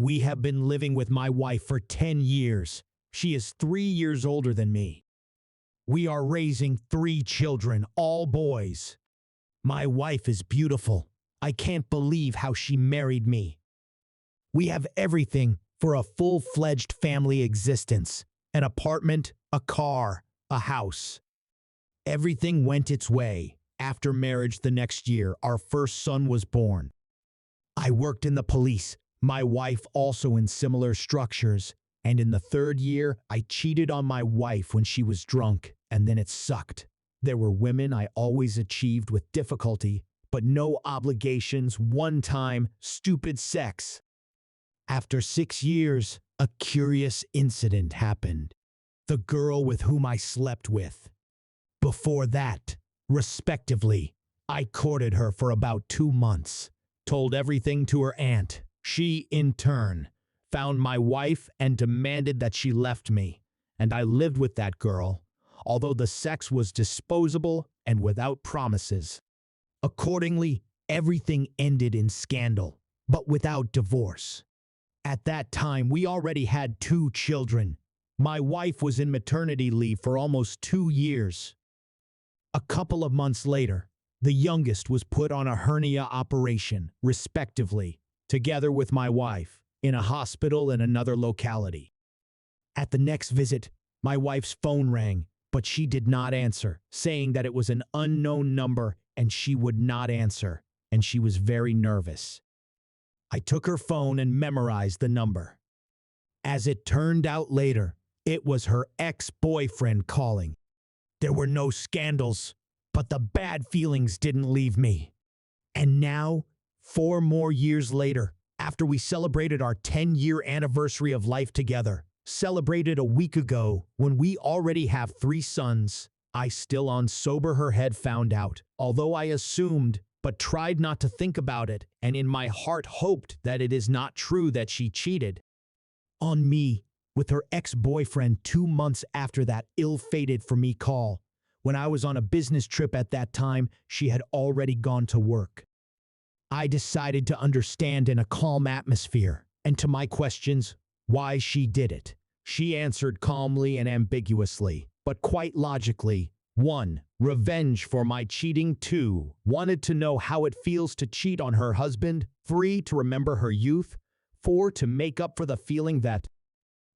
We have been living with my wife for 10 years. She is 3 years older than me. We are raising 3 children, all boys. My wife is beautiful. I can't believe how she married me. We have everything for a full-fledged family existence: an apartment, a car, a house. Everything went its way. After marriage the next year, our first son was born. I worked in the police, my wife also in similar structures, and in the 3rd year, I cheated on my wife when she was drunk, and then it sucked. There were women I always achieved with difficulty, but no obligations, one-time, stupid sex. After 6 years, a curious incident happened. The girl with whom I slept with. Before that, respectively, I courted her for about 2 months, told everything to her aunt. She, in turn, found my wife and demanded that she left me, and I lived with that girl, although the sex was disposable and without promises. Accordingly, everything ended in scandal, but without divorce. At that time, we already had 2 children. My wife was in maternity leave for almost 2 years. A couple of months later, the youngest was put on a hernia operation, respectively, together with my wife, in a hospital in another locality. At the next visit, my wife's phone rang, but she did not answer, saying that it was an unknown number and she would not answer, and she was very nervous. I took her phone and memorized the number. As it turned out later, it was her ex-boyfriend calling. There were no scandals, but the bad feelings didn't leave me. And now, 4 more years later, after we celebrated our 10-year anniversary of life together, celebrated a week ago when we already have 3 sons, I still on sober her head found out, although I assumed but tried not to think about it, and in my heart hoped that it is not true that she cheated on me with her ex-boyfriend 2 months after that ill-fated for me call. When I was on a business trip at that time, she had already gone to work. I decided to understand in a calm atmosphere, and to my questions, why she did it. She answered calmly and ambiguously, but quite logically. 1. Revenge for my cheating. 2. Wanted to know how it feels to cheat on her husband. 3. To remember her youth. 4. To make up for the feeling that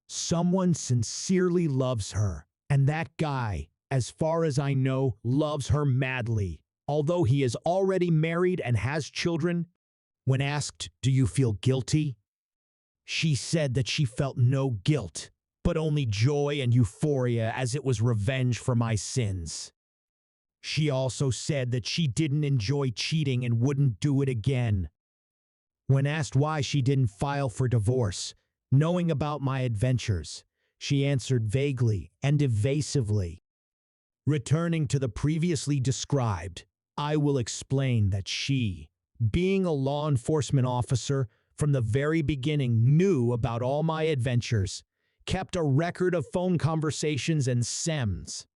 someone sincerely loves her, and that guy, as far as I know, loves her madly, although he is already married and has children. When asked, "Do you feel guilty?" she said that she felt no guilt, but only joy and euphoria, as it was revenge for my sins. She also said that she didn't enjoy cheating and wouldn't do it again. When asked why she didn't file for divorce, knowing about my adventures, she answered vaguely and evasively. Returning to the previously described, I will explain that she, being a law enforcement officer, from the very beginning knew about all my adventures, kept a record of phone conversations and SEMS.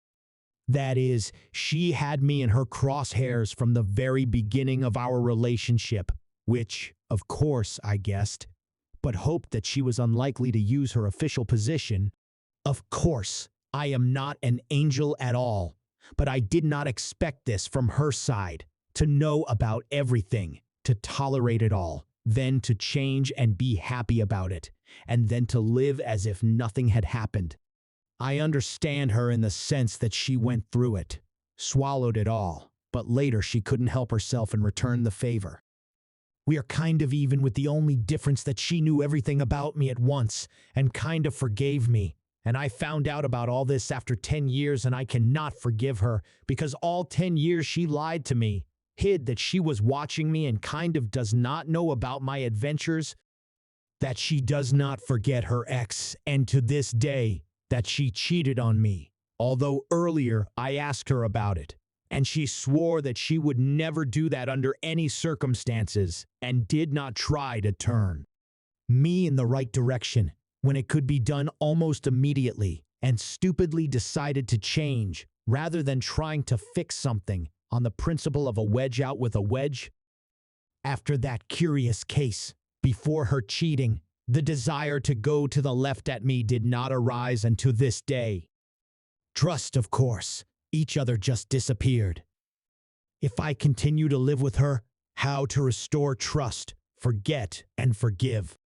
That is, she had me in her crosshairs from the very beginning of our relationship, which, of course, I guessed, but hoped that she was unlikely to use her official position. Of course, I am not an angel at all, but I did not expect this from her side, to know about everything, to tolerate it all, then to change and be happy about it, and then to live as if nothing had happened. I understand her in the sense that she went through it, swallowed it all, but later she couldn't help herself and returned the favor. We are kind of even, with the only difference that she knew everything about me at once and kind of forgave me. And I found out about all this after 10 years, and I cannot forgive her because all 10 years she lied to me, hid that she was watching me, and kind of does not know about my adventures, that she does not forget her ex, and to this day, that she cheated on me, although earlier I asked her about it, and she swore that she would never do that under any circumstances, and did not try to turn me in the right direction when it could be done almost immediately, and stupidly decided to change rather than trying to fix something on the principle of a wedge out with a wedge. After that curious case, before her cheating, The desire to go to the left at me did not arise until this day. Trust, of course, each other just disappeared. If I continue to live with her, how to restore trust, forget, and forgive.